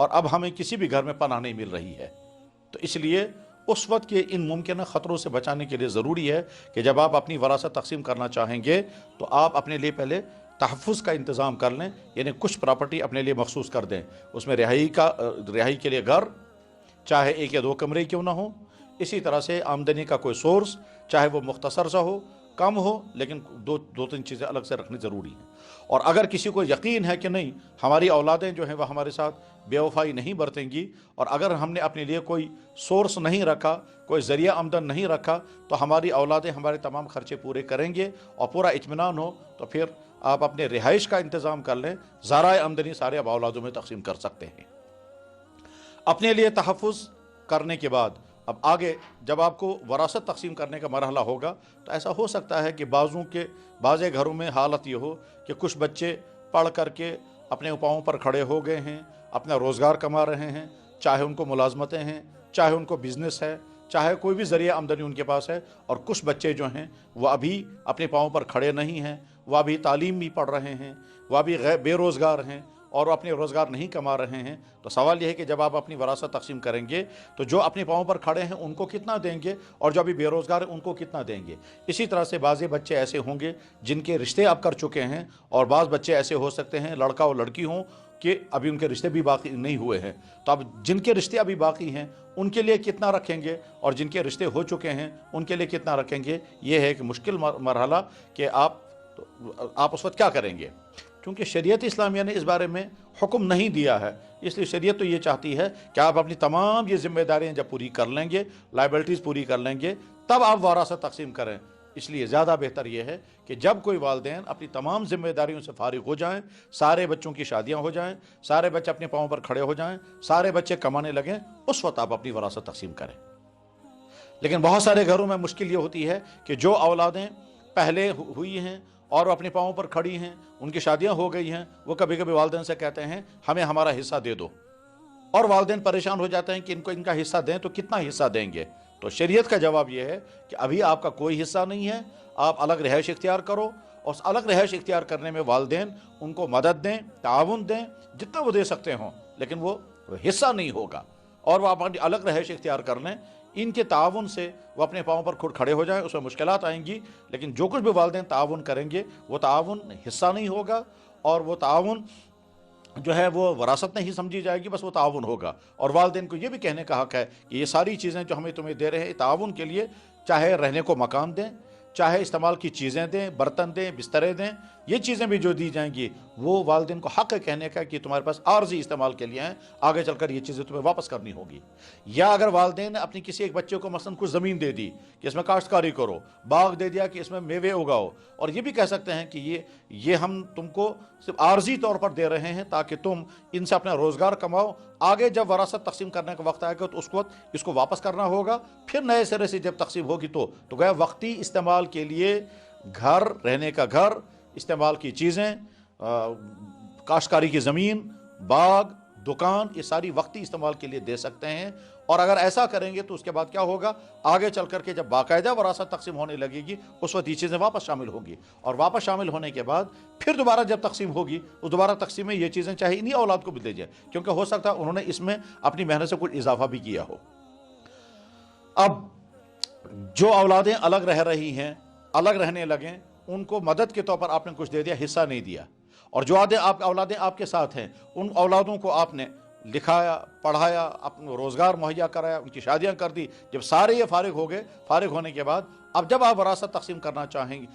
اور اب ہمیں کسی بھی گھر میں پناہ نہیں مل رہی ہے۔ تو اس لیے اس وقت کے ان ممکنہ خطروں سے بچانے کے لیے ضروری ہے کہ جب آپ اپنی وراثت تقسیم کرنا چاہیں گے تو آپ اپنے لیے پہلے تحفظ کا انتظام کر لیں، یعنی کچھ پراپرٹی اپنے لیے مخصوص کر دیں، اس میں رہائی کے لیے گھر، چاہے 1 یا 2 کمرے کیوں نہ ہو، اسی طرح سے آمدنی کا کوئی سورس، چاہے وہ مختصر سا ہو، کم ہو، لیکن دو تین چیزیں الگ سے رکھنی ضروری ہیں۔ اور اگر کسی کو یقین ہے کہ نہیں ہماری اولادیں جو ہیں وہ ہمارے ساتھ بے وفائی نہیں برتیں گی، اور اگر ہم نے اپنے لیے کوئی سورس نہیں رکھا، کوئی ذریعہ آمدن نہیں رکھا، تو ہماری اولادیں ہمارے تمام خرچے پورے کریں گے اور پورا اطمینان ہو، تو پھر آپ اپنے رہائش کا انتظام کر لیں، ذرائع آمدنی سارے اب اولادوں میں تقسیم کر سکتے ہیں۔ اپنے لیے تحفظ کرنے کے بعد اب آگے جب آپ کو وراثت تقسیم کرنے کا مرحلہ ہوگا تو ایسا ہو سکتا ہے کہ بعض گھروں میں حالت یہ ہو کہ کچھ بچے پڑھ کر کے اپنے پاؤں پر کھڑے ہو گئے ہیں، اپنا روزگار کما رہے ہیں، چاہے ان کو ملازمتیں ہیں، چاہے ان کو بزنس ہے، چاہے کوئی بھی ذریعہ آمدنی ان کے پاس ہے، اور کچھ بچے جو ہیں وہ ابھی اپنے پاؤں پر کھڑے نہیں ہیں، وہ ابھی تعلیم بھی پڑھ رہے ہیں، وہ ابھی بے روزگار ہیں اور وہ اپنے روزگار نہیں کما رہے ہیں۔ تو سوال یہ ہے کہ جب آپ اپنی وراثت تقسیم کریں گے تو جو اپنے پاؤں پر کھڑے ہیں ان کو کتنا دیں گے، اور جو ابھی بے روزگار ہیں ان کو کتنا دیں گے۔ اسی طرح سے بعض بچے ایسے ہوں گے جن کے رشتے آپ کر چکے ہیں، اور بعض بچے ایسے ہو سکتے ہیں لڑکا اور لڑکی ہوں کہ ابھی ان کے رشتے بھی باقی نہیں ہوئے ہیں۔ تو اب جن کے رشتے ابھی باقی ہیں ان کے لیے کتنا رکھیں گے، اور جن کے رشتے ہو چکے ہیں ان کے لیے کتنا رکھیں گے۔ یہ ہے کہ مشکل مرحلہ کہ آپ اس وقت کیا کریں گے، کیونکہ شریعت اسلامیہ نے اس بارے میں حکم نہیں دیا ہے۔ اس لیے شریعت تو یہ چاہتی ہے کہ آپ اپنی تمام یہ ذمہ داریاں جب پوری کر لیں گے، لائبلٹیز پوری کر لیں گے، تب آپ وراثت تقسیم کریں۔ اس لیے زیادہ بہتر یہ ہے کہ جب کوئی والدین اپنی تمام ذمہ داریوں سے فارغ ہو جائیں، سارے بچوں کی شادیاں ہو جائیں، سارے بچے اپنے پاؤں پر کھڑے ہو جائیں، سارے بچے کمانے لگیں، اس وقت آپ اپنی وراثت تقسیم کریں۔ لیکن بہت سارے گھروں میں مشکل یہ ہوتی ہے کہ جو اولادیں پہلے ہوئی ہیں اور وہ اپنے پاؤں پر کھڑی ہیں، ان کی شادیاں ہو گئی ہیں، وہ کبھی کبھی والدین سے کہتے ہیں ہمیں ہمارا حصہ دے دو، اور والدین پریشان ہو جاتے ہیں کہ ان کا حصہ دیں تو کتنا حصہ دیں گے۔ تو شریعت کا جواب یہ ہے کہ ابھی آپ کا کوئی حصہ نہیں ہے، آپ الگ رہائش اختیار کرو، اور اس الگ رہائش اختیار کرنے میں والدین ان کو مدد دیں، تعاون دیں، جتنا وہ دے سکتے ہوں، لیکن وہ حصہ نہیں ہوگا، اور وہ اپنی الگ رہائش اختیار کر لیں۔ ان کے تعاون سے وہ اپنے پاؤں پر خود کھڑے ہو جائیں، اس میں مشکلات آئیں گی، لیکن جو کچھ بھی والدین تعاون کریں گے وہ تعاون حصہ نہیں ہوگا، اور وہ تعاون جو ہے وہ وراثت نہیں سمجھی جائے گی، بس وہ تعاون ہوگا۔ اور والدین کو یہ بھی کہنے کا حق ہے کہ یہ ساری چیزیں جو ہمیں تمہیں دے رہے ہیں تعاون کے لیے، چاہے رہنے کو مکان دیں، چاہے استعمال کی چیزیں دیں، برتن دیں، بسترے دیں، یہ چیزیں بھی جو دی جائیں گی وہ والدین کو حق ہے کہنے کا کہ تمہارے پاس عارضی استعمال کے لیے ہیں، آگے چل کر یہ چیزیں تمہیں واپس کرنی ہوگی۔ یا اگر والدین نے اپنی کسی ایک بچے کو مثلا کچھ زمین دے دی کہ اس میں کاشتکاری کرو، باغ دے دیا کہ اس میں میوے اگاؤ، اور یہ بھی کہہ سکتے ہیں کہ یہ ہم تم کو صرف عارضی طور پر دے رہے ہیں تاکہ تم ان سے اپنا روزگار کماؤ، آگے جب وراثت تقسیم کرنے کا وقت آئے گا تو اس وقت اس کو واپس کرنا ہوگا، پھر نئے سرے سے جب تقسیم ہوگی تو گویا وقتی استعمال کے لیے گھر، رہنے کا گھر، استعمال کی چیزیں، کاشتکاری کی زمین، باغ، دکان، یہ ساری وقتی استعمال کے لیے دے سکتے ہیں۔ اور اگر ایسا کریں گے تو اس کے بعد کیا ہوگا، آگے چل کر کے جب باقاعدہ وراثت تقسیم ہونے لگے گی اس وقت یہ چیزیں واپس شامل ہوگی، اور واپس شامل ہونے کے بعد پھر دوبارہ جب تقسیم ہوگی اس دوبارہ تقسیم میں یہ چیزیں چاہے انہی اولاد کو بھی دے جائے، کیونکہ ہو سکتا ہے انہوں نے اس میں اپنی محنت سے کچھ اضافہ بھی کیا ہو۔ اب جو اولادیں الگ رہ رہی ہیں، الگ رہنے لگیں، ان کو مدد کے طور پر آپ نے کچھ دے دیا، حصہ نہیں دیا، اور جو اولادیں آپ کے ساتھ ہیں ان اولادوں کو آپ نے لکھایا، پڑھایا، اپنا روزگار مہیا کرایا، ان کی شادیاں کر دی۔ جب سارے یہ فارغ ہو گئے، فارغ ہونے کے بعد اب جب آپ وراثت تقسیم کرنا چاہیں گے،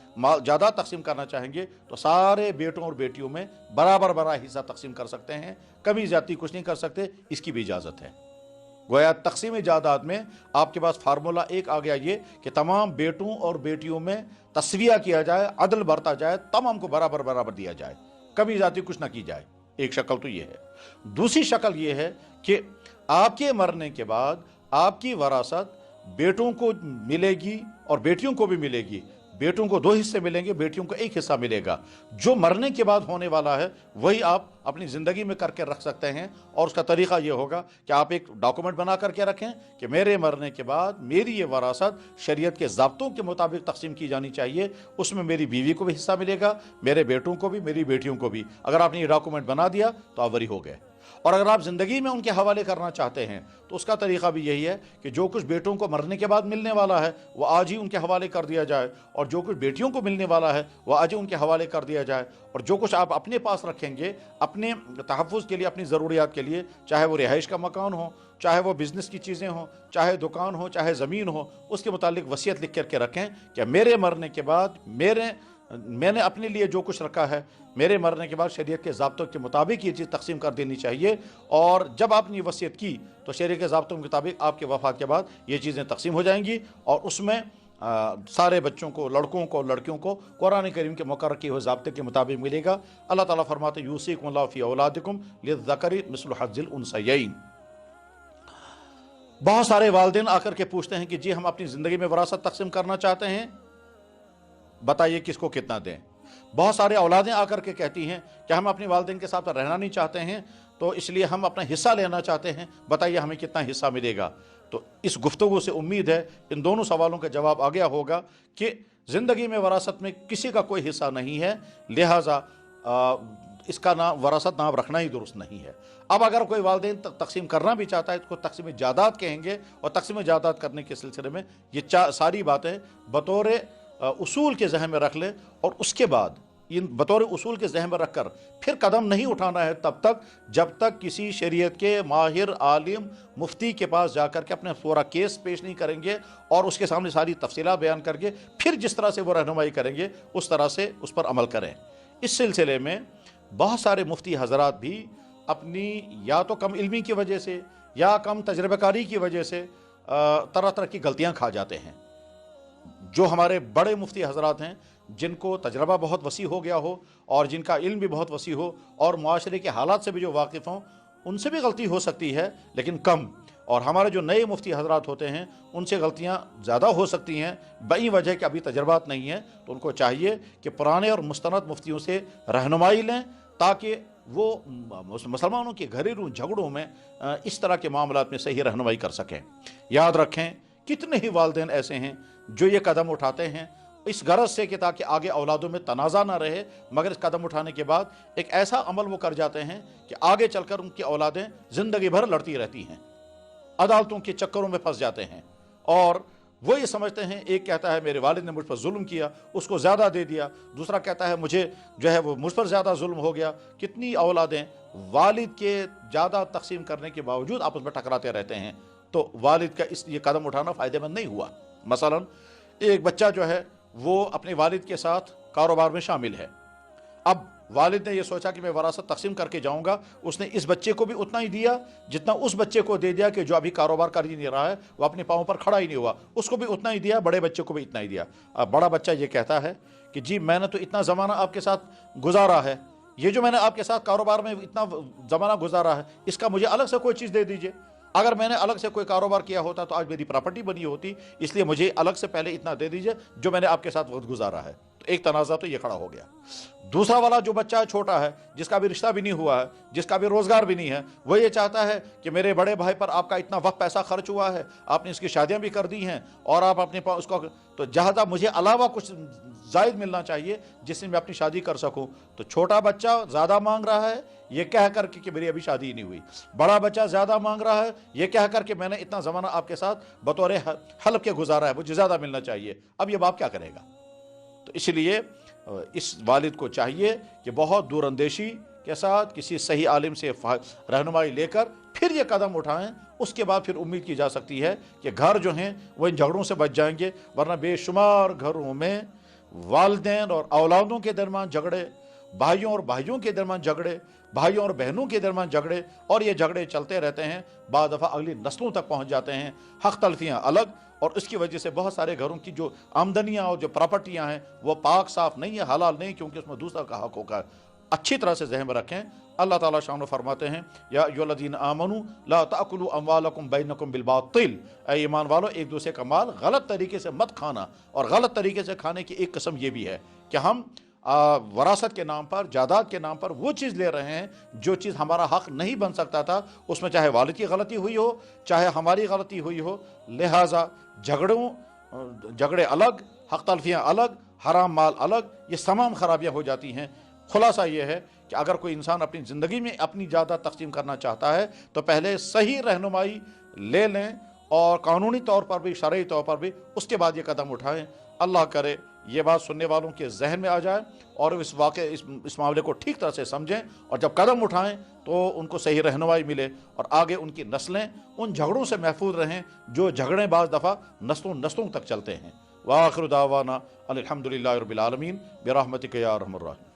جائیداد تقسیم کرنا چاہیں گے، تو سارے بیٹوں اور بیٹیوں میں برابر حصہ تقسیم کر سکتے ہیں، کمی زیادتی کچھ نہیں کر سکتے، اس کی بھی اجازت ہے۔ گویا تقسیم جائیداد میں آپ کے پاس فارمولہ ایک آ گیا یہ کہ تمام بیٹوں اور بیٹیوں میں تسویہ کیا جائے، عدل برتا جائے، تمام کو برابر دیا جائے، کمی زیادتی کچھ نہ کی جائے۔ ایک شکل تو یہ ہے۔ دوسری شکل یہ ہے کہ آپ کے مرنے کے بعد آپ کی وراثت بیٹوں کو ملے گی اور بیٹیوں کو بھی ملے گی۔ بیٹوں کو 2 حصے ملیں گے، بیٹیوں کو 1 حصہ ملے گا۔ جو مرنے کے بعد ہونے والا ہے وہی آپ اپنی زندگی میں کر کے رکھ سکتے ہیں، اور اس کا طریقہ یہ ہوگا کہ آپ ایک ڈاکومنٹ بنا کر کے رکھیں کہ میرے مرنے کے بعد میری یہ وراثت شریعت کے ضابطوں کے مطابق تقسیم کی جانی چاہیے، اس میں میری بیوی کو بھی حصہ ملے گا، میرے بیٹوں کو بھی، میری بیٹیوں کو بھی۔ اگر آپ نے یہ ڈاکومنٹ بنا دیا تو آپ وری ہو گئے۔ اور اگر آپ زندگی میں ان کے حوالے کرنا چاہتے ہیں تو اس کا طریقہ بھی یہی ہے کہ جو کچھ بیٹوں کو مرنے کے بعد ملنے والا ہے وہ آج ہی ان کے حوالے کر دیا جائے، اور جو کچھ بیٹیوں کو ملنے والا ہے وہ آج ہی ان کے حوالے کر دیا جائے، اور جو کچھ آپ اپنے پاس رکھیں گے اپنے تحفظ کے لیے، اپنی ضروریات کے لیے، چاہے وہ رہائش کا مکان ہو، چاہے وہ بزنس کی چیزیں ہوں، چاہے دکان ہو، چاہے زمین ہو، اس کے متعلق وصیت لکھ کر کے رکھیں کہ میرے مرنے کے بعد میں نے اپنے لیے جو کچھ رکھا ہے، میرے مرنے کے بعد شریعت کے ضابطوں کے مطابق یہ چیز تقسیم کر دینی چاہیے، اور جب آپ نے یہ وصیت کی تو شریعت کے ضابطوں کے مطابق آپ کے وفات کے بعد یہ چیزیں تقسیم ہو جائیں گی، اور اس میں سارے بچوں کو، لڑکوں کو، لڑکیوں کو قرآن کریم کے مقرر کیے ہوئے ضابطے کے مطابق ملے گا۔ اللہ تعالیٰ فرماتے ہیں یوصیکم اللہ فی اولادکم للذکر مثل حظ الانثیین۔ بہت سارے والدین آ کر کے پوچھتے ہیں کہ جی ہم اپنی زندگی میں وراثت تقسیم کرنا چاہتے ہیں، بتائیے کس کو کتنا دیں۔ بہت سارے اولادیں آ کر کے کہتی ہیں کہ ہم اپنے والدین کے ساتھ رہنا نہیں چاہتے ہیں، تو اس لیے ہم اپنا حصہ لینا چاہتے ہیں، بتائیے ہمیں کتنا حصہ ملے گا۔ تو اس گفتگو سے امید ہے ان دونوں سوالوں کا جواب آ گیا ہوگا کہ زندگی میں وراثت میں کسی کا کوئی حصہ نہیں ہے، لہٰذا اس کا نام وراثت نام رکھنا ہی درست نہیں ہے۔ اب اگر کوئی والدین تقسیم کرنا بھی چاہتا ہے تو تقسیم جائیداد کہیں گے، اور تقسیم جائیداد کرنے کے سلسلے میں یہ ساری باتیں بطور اصول کے ذہن میں رکھ لیں، اور اس کے بعد ان بطور اصول کے ذہن میں رکھ کر پھر قدم نہیں اٹھانا ہے تب تک جب تک کسی شریعت کے ماہر عالم مفتی کے پاس جا کر کے اپنے پورا کیس پیش نہیں کریں گے، اور اس کے سامنے ساری تفصیلات بیان کر کے پھر جس طرح سے وہ رہنمائی کریں گے اس طرح سے اس پر عمل کریں۔ اس سلسلے میں بہت سارے مفتی حضرات بھی اپنی یا تو کم علمی کی وجہ سے یا کم تجربہ کاری کی وجہ سے طرح طرح کی غلطیاں کھا جاتے ہیں۔ جو ہمارے بڑے مفتی حضرات ہیں جن کو تجربہ بہت وسیع ہو گیا ہو اور جن کا علم بھی بہت وسیع ہو اور معاشرے کے حالات سے بھی جو واقف ہوں، ان سے بھی غلطی ہو سکتی ہے لیکن کم، اور ہمارے جو نئے مفتی حضرات ہوتے ہیں ان سے غلطیاں زیادہ ہو سکتی ہیں بئی وجہ کہ ابھی تجربات نہیں ہیں۔ تو ان کو چاہیے کہ پرانے اور مستند مفتیوں سے رہنمائی لیں تاکہ وہ مسلمانوں کے گھریلو جھگڑوں میں اس طرح کے معاملات میں صحیح رہنمائی کر سکیں۔ یاد رکھیں کتنے ہی والدین ایسے ہیں جو یہ قدم اٹھاتے ہیں اس غرض سے کہ تاکہ آگے اولادوں میں تنازع نہ رہے، مگر اس قدم اٹھانے کے بعد ایک ایسا عمل وہ کر جاتے ہیں کہ آگے چل کر ان کی اولادیں زندگی بھر لڑتی رہتی ہیں، عدالتوں کے چکروں میں پھنس جاتے ہیں، اور وہ یہ سمجھتے ہیں، ایک کہتا ہے میرے والد نے مجھ پر ظلم کیا، اس کو زیادہ دے دیا، دوسرا کہتا ہے مجھے جو ہے وہ مجھ پر زیادہ ظلم ہو گیا۔ کتنی اولادیں والد کے زیادہ تقسیم کرنے کے باوجود آپس میں ٹکراتے رہتے ہیں، تو والد کا یہ قدم اٹھانا فائدہ مند نہیں ہوا۔ مثلا ایک بچہ جو ہے وہ اپنے والد کے ساتھ کاروبار میں شامل ہے، اب والد نے یہ سوچا کہ میں وراثت تقسیم کر کے جاؤں گا، اس نے اس بچے کو بھی اتنا ہی دیا جتنا اس بچے کو دے دیا کہ جو ابھی کاروبار کر ہی نہیں رہا ہے، وہ اپنے پاؤں پر کھڑا ہی نہیں ہوا، اس کو بھی اتنا ہی دیا، بڑے بچے کو بھی اتنا ہی دیا۔ اب بڑا بچہ یہ کہتا ہے کہ جی میں نے تو اتنا زمانہ آپ کے ساتھ گزارا ہے، یہ جو میں نے آپ کے ساتھ کاروبار میں اتنا زمانہ گزارا ہے اس کا مجھے الگ سے کوئی چیز دے دیجئے، اگر میں نے الگ سے کوئی کاروبار کیا ہوتا تو آج میری پراپرٹی بنی ہوتی، اس لیے مجھے الگ سے پہلے اتنا دے دیجئے جو میں نے آپ کے ساتھ وقت گزارا ہے۔ تو ایک تنازع تو یہ کھڑا ہو گیا۔ دوسرا والا جو بچہ چھوٹا ہے، جس کا بھی رشتہ بھی نہیں ہوا ہے، جس کا بھی روزگار بھی نہیں ہے، وہ یہ چاہتا ہے کہ میرے بڑے بھائی پر آپ کا اتنا وقت پیسہ خرچ ہوا ہے، آپ نے اس کی شادیاں بھی کر دی ہیں، اور آپ اپنے پاس اس کو تو جہاں مجھے علاوہ کچھ زائد ملنا چاہیے جس سے میں اپنی شادی کر سکوں۔ تو چھوٹا بچہ زیادہ مانگ رہا ہے یہ کہہ کر کہ میری ابھی شادی ہی نہیں ہوئی، بڑا بچہ زیادہ مانگ رہا ہے یہ کہہ کر کہ میں نے اتنا زمانہ آپ کے ساتھ بطور حلف کے گزارا ہے، مجھے زیادہ ملنا چاہیے۔ اب یہ باپ کیا کرے گا؟ تو اس لیے اس والد کو چاہیے کہ بہت دور اندیشی کے ساتھ کسی صحیح عالم سے رہنمائی لے کر پھر یہ قدم اٹھائیں، اس کے بعد پھر امید کی جا سکتی ہے کہ گھر جو ہیں وہ ان جھگڑوں سے بچ جائیں گے، ورنہ بے شمار گھروں میں والدین اور اولادوں کے درمیان جھگڑے، بھائیوں اور بھائیوں کے درمیان جھگڑے، بھائیوں اور بہنوں کے درمیان جھگڑے، اور یہ جھگڑے چلتے رہتے ہیں، بعض دفعہ اگلی نسلوں تک پہنچ جاتے ہیں، حق تلفیاں الگ، اور اس کی وجہ سے بہت سارے گھروں کی جو آمدنیاں اور جو پراپرٹیاں ہیں وہ پاک صاف نہیں ہے، حلال نہیں، کیونکہ اس میں دوسرا کا حق ہوگا۔ اچھی طرح سے ذہن میں رکھیں۔ اللہ تعالیٰ شان و فرماتے ہیں یا ایھا الذین آمنوا لا تأکلوا اموالکم بینکم بالباطل، اے ایمان والو ایک دوسرے کا مال غلط طریقے سے مت کھانا، اور غلط طریقے سے کھانے کی ایک قسم یہ بھی ہے کہ ہم وراثت کے نام پر، جائیداد کے نام پر وہ چیز لے رہے ہیں جو چیز ہمارا حق نہیں بن سکتا تھا، اس میں چاہے والد کی غلطی ہوئی ہو چاہے ہماری غلطی ہوئی ہو، لہٰذا جھگڑے الگ، حق تلفیاں الگ، حرام مال الگ، یہ تمام خرابیاں ہو جاتی ہیں۔ خلاصہ یہ ہے کہ اگر کوئی انسان اپنی زندگی میں اپنی جائیداد تقسیم کرنا چاہتا ہے تو پہلے صحیح رہنمائی لے لیں، اور قانونی طور پر بھی شرعی طور پر بھی، اس کے بعد یہ قدم اٹھائیں۔ اللہ کرے یہ بات سننے والوں کے ذہن میں آ جائے اور اس معاملے کو ٹھیک طرح سے سمجھیں، اور جب قدم اٹھائیں تو ان کو صحیح رہنمائی ملے اور آگے ان کی نسلیں ان جھگڑوں سے محفوظ رہیں جو جھگڑیں بعض دفعہ نسلوں تک چلتے ہیں۔ وآخر دعوانا الحمدللہ رب العالمین برحمتک یا ارحم الراحمین۔